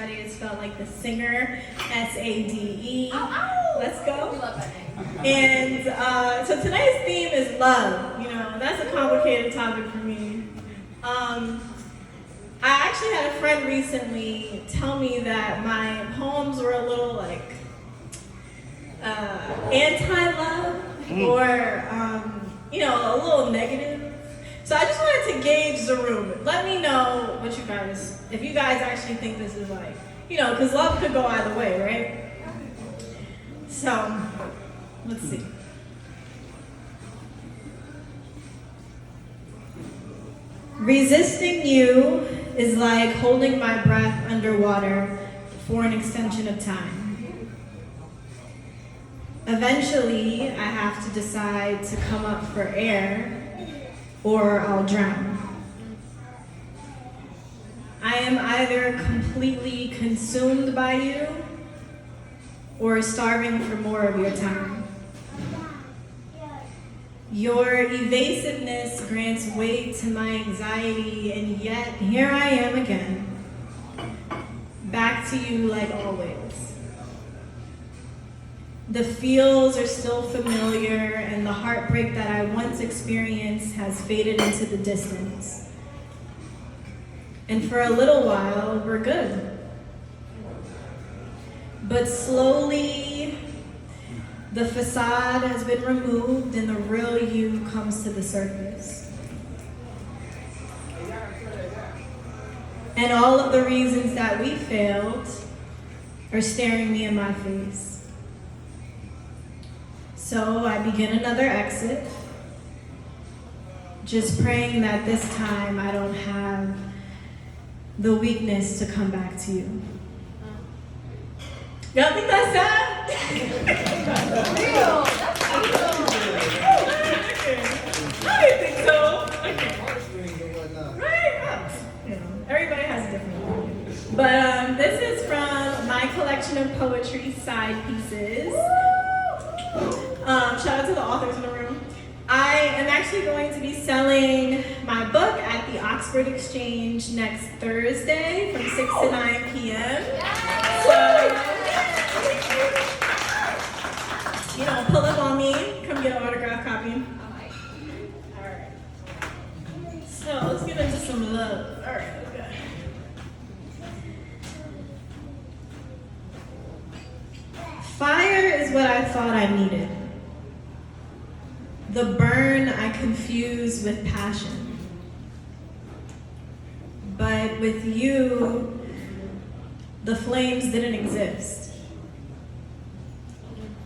everybody has felt like the singer, S-A-D-E. Let's go. We love that name. And so tonight's theme is love. You know, that's a complicated topic for me. I actually had a friend recently tell me that my poems were a little like anti-love or a little negative. So I just wanted to gauge the room. Let me know what you guys, if you guys actually think this is like, because love could go either way, right? So let's see. Resisting you is like holding my breath underwater for an extension of time. Eventually, I have to decide to come up for air or I'll drown. I am either completely consumed by you or starving for more of your time. Your evasiveness grants weight to my anxiety, and yet here I am again, back to you like always. The feels are still familiar, and the heartbreak that I once experienced has faded into the distance. And for a little while, we're good. But slowly, the facade has been removed and the real you comes to the surface. And all of the reasons that we failed are staring me in my face. So I begin another exit, just praying that this time I don't have the weakness to come back to you. Y'all think that's sad? Real. That's I didn't think so. Okay. Right? Everybody has a different opinion. But this is from my collection of poetry side pieces. Shout out to the authors in the room. I am actually going to be selling my book at the Oxford Exchange next Thursday from 6 to 9 p.m. So, pull up on me. Come get an autographed copy. Alright. So, let's get into some love. Alright, okay. Fire is what I thought I needed. The burn I confuse with passion. But with you, the flames didn't exist.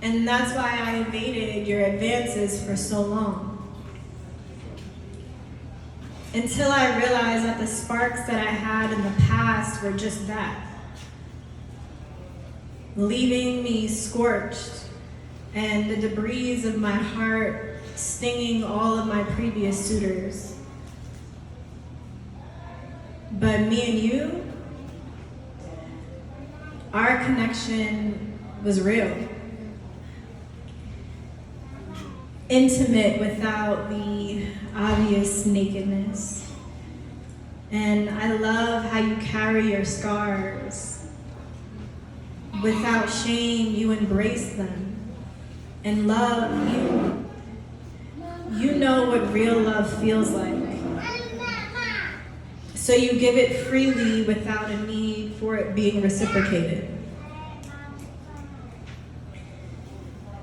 And that's why I evaded your advances for so long. Until I realized that the sparks that I had in the past were just that. Leaving me scorched and the debris of my heart stinging all of my previous suitors. But me and you, our connection was real. Intimate without the obvious nakedness. And I love how you carry your scars. Without shame, you embrace them and love you. You know what real love feels like. So you give it freely without a need for it being reciprocated.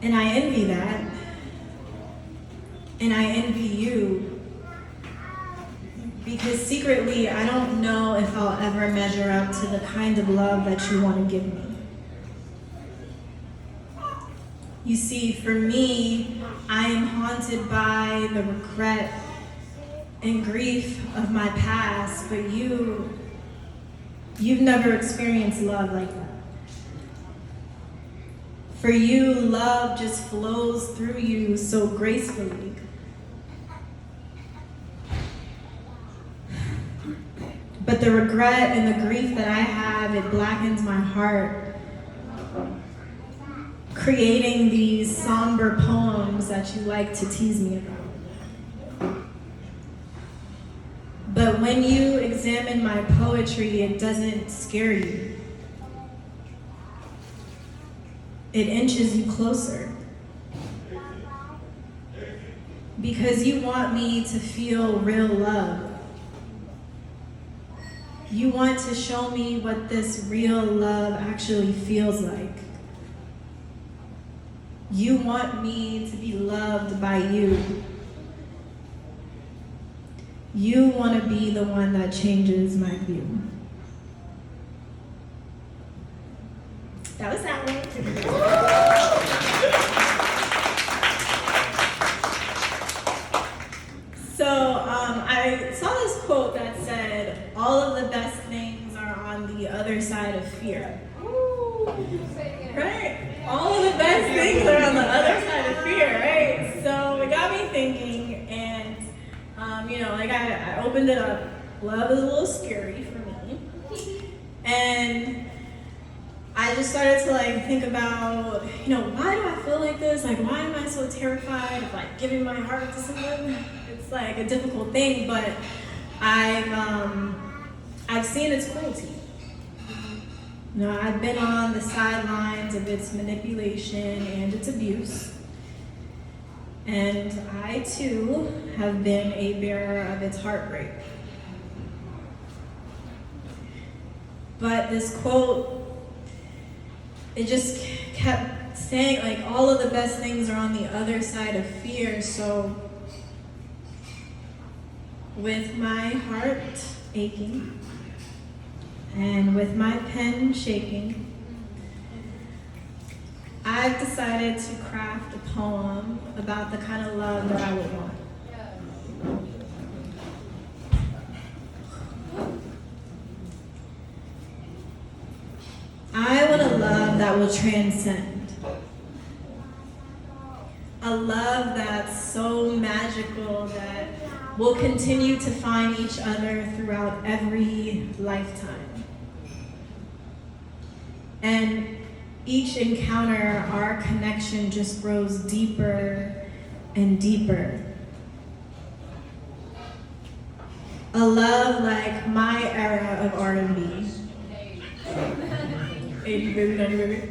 And I envy that. And I envy you. Because secretly, I don't know if I'll ever measure up to the kind of love that you want to give me. You see, for me, I am haunted by the regret and grief of my past, but you've never experienced love like that. For you, love just flows through you so gracefully. But the regret and the grief that I have, it blackens my heart, creating these somber poems that you like to tease me about. But when you examine my poetry, it doesn't scare you. it inches you closer. Because you want me to feel real love. You want to show me what this real love actually feels like. You want me to be loved by you. You want to be the one that changes my view. That was that one. So I saw this quote that said, all of the best things are on the other side of fear. Right? All of the best things are on the other side of fear, right? So it got me thinking, and I opened it up. Love is a little scary for me. And I just started to think about, why do I feel like this? Why am I so terrified of giving my heart to someone? It's a difficult thing, but I've seen its cruelty. I've been on the sidelines of its manipulation and its abuse. And I too have been a bearer of its heartbreak. But this quote, it just kept saying all of the best things are on the other side of fear. So with my heart aching and with my pen shaking, I've decided to craft a poem about the kind of love that I would want. I want a love that will transcend. A love that's so magical that we'll continue to find each other throughout every lifetime. And each encounter, our connection just grows deeper and deeper. A love like my era of R&B. 80 baby, 90 baby.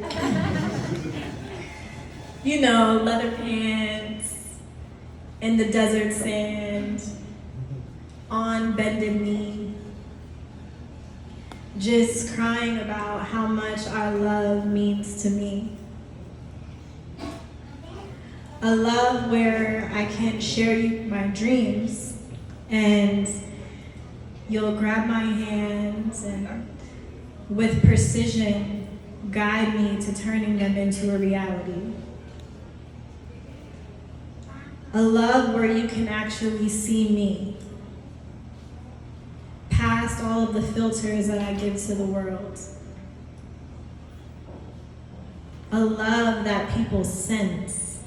Leather pants, in the desert sand, on bended knee, just crying about how much our love means to me. A love where I can share you my dreams and you'll grab my hands and with precision guide me to turning them into a reality. A love where you can actually see me past all of the filters that I give to the world. A love that people sense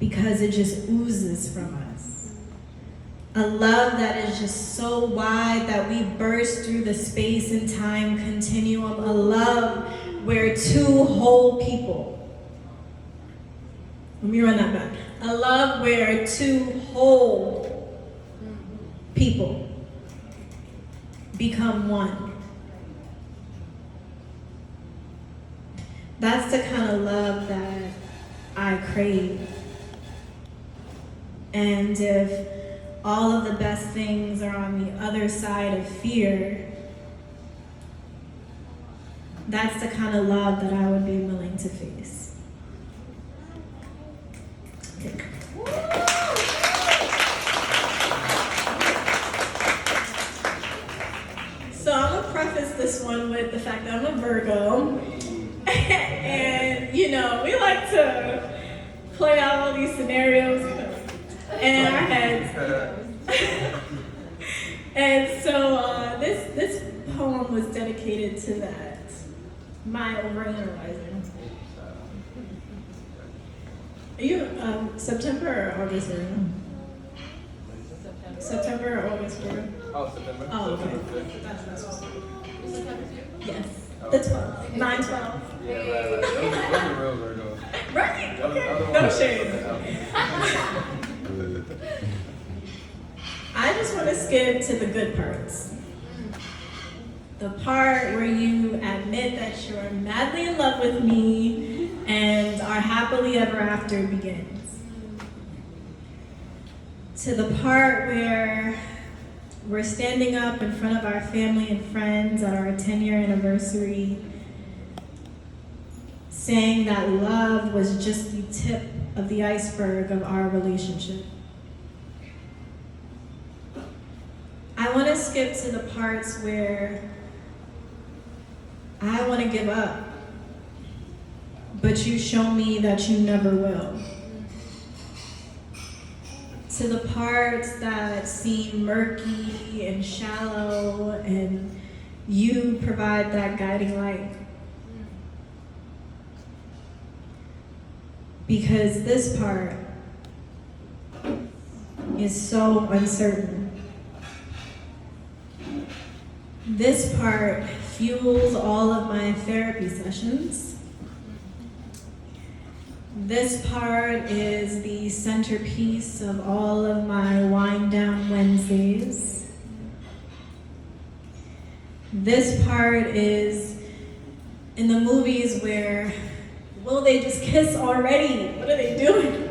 because it just oozes from us. A love that is just so wide that we burst through the space and time continuum. A love where two whole people, let me run that back. A love where two whole people become one. That's the kind of love that I crave. And if all of the best things are on the other side of fear, that's the kind of love that I would be willing to face. Okay. So I'm gonna preface this one with the fact that I'm a Virgo. And we like to play out all these scenarios in our heads. And so this poem was dedicated to that, my overanalyzing. Are you September or August or no? September or August or? Oh, September. Oh, okay. September. That's September 2? yes. The 12. 9/12. Yeah, right. Those are real Virgos. Right? The other Okay. one No was shade. I just want to skip to the good parts. The part where you admit that you're madly in love with me happily ever after begins. To the part where we're standing up in front of our family and friends at our 10-year anniversary, saying that love was just the tip of the iceberg of our relationship. I want to skip to the parts where I want to give up, but you show me that you never will. To the parts that seem murky and shallow, and you provide that guiding light. Because this part is so uncertain. This part fuels all of my therapy sessions. This part is the centerpiece of all of my wind down Wednesdays. This part is in the movies where, will they just kiss already? What are they doing?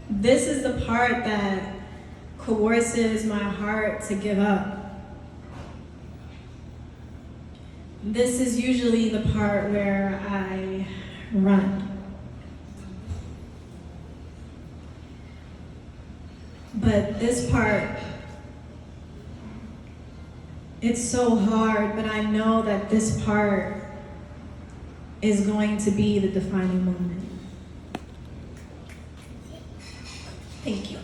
This is the part that coerces my heart to give up. This is usually the part where I run. But this part, it's so hard, but I know that this part is going to be the defining moment. Thank you.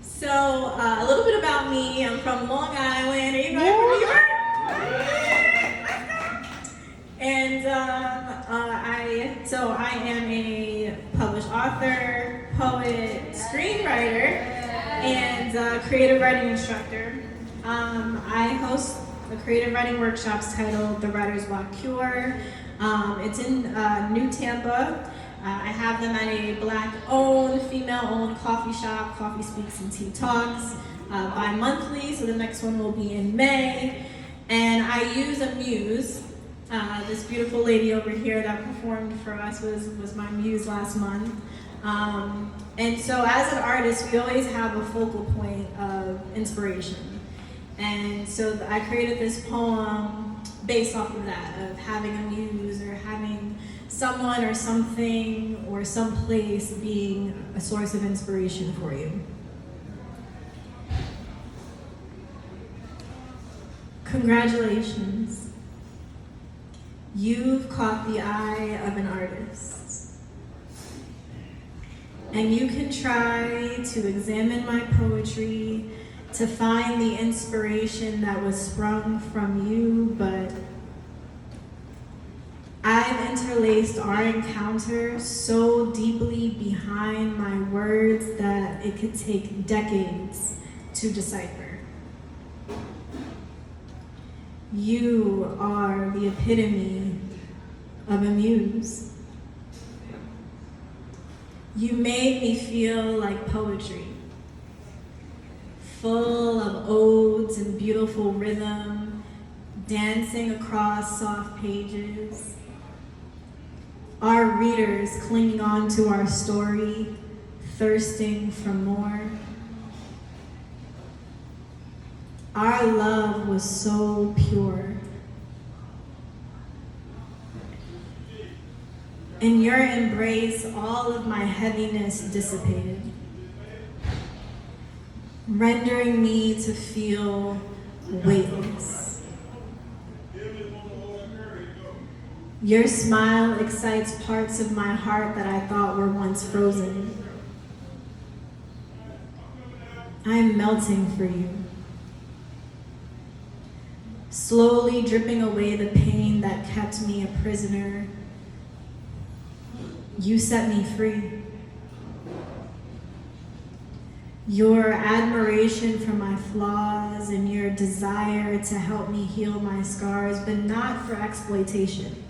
So, a little bit about me. I'm from Long Island. Are you guys from New York? And I am a published author, poet, screenwriter, and creative writing instructor. I host a creative writing workshops titled The Writer's Block Cure. It's in New Tampa. I have them at a Black-owned, female-owned coffee shop, Coffee Speaks and Tea Talks, bi-monthly, so the next one will be in May. And I use a muse. This beautiful lady over here that performed for us was my muse last month. And so as an artist, we always have a focal point of inspiration. And so I created this poem based off of that, of having a muse or having someone or something or some place being a source of inspiration for you. Congratulations. You've caught the eye of an artist. And you can try to examine my poetry to find the inspiration that was sprung from you, but I've interlaced our encounter so deeply behind my words that it could take decades to decipher. You are the epitome of a muse. You made me feel like poetry, full of odes and beautiful rhythm, dancing across soft pages. Our readers clinging on to our story, thirsting for more. Our love was so pure. In your embrace, all of my heaviness dissipated, rendering me to feel weightless. Your smile excites parts of my heart that I thought were once frozen. I'm melting for you, slowly dripping away the pain that kept me a prisoner. You set me free. Your admiration for my flaws and your desire to help me heal my scars, but not for exploitation.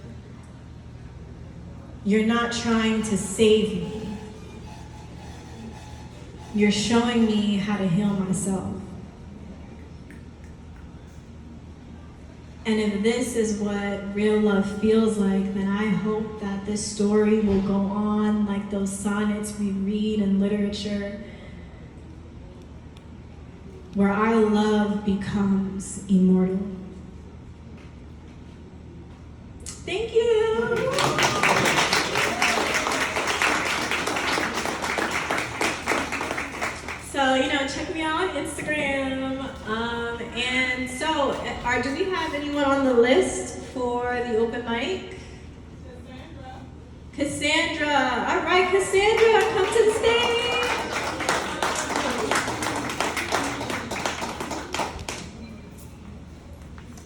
You're not trying to save me. You're showing me how to heal myself. And if this is what real love feels like, then I hope that this story will go on like those sonnets we read in literature, where our love becomes immortal. Thank you. So, check me out on Instagram. And so, do we have anyone on the list for the open mic? Cassandra. All right, Cassandra, come to the stage.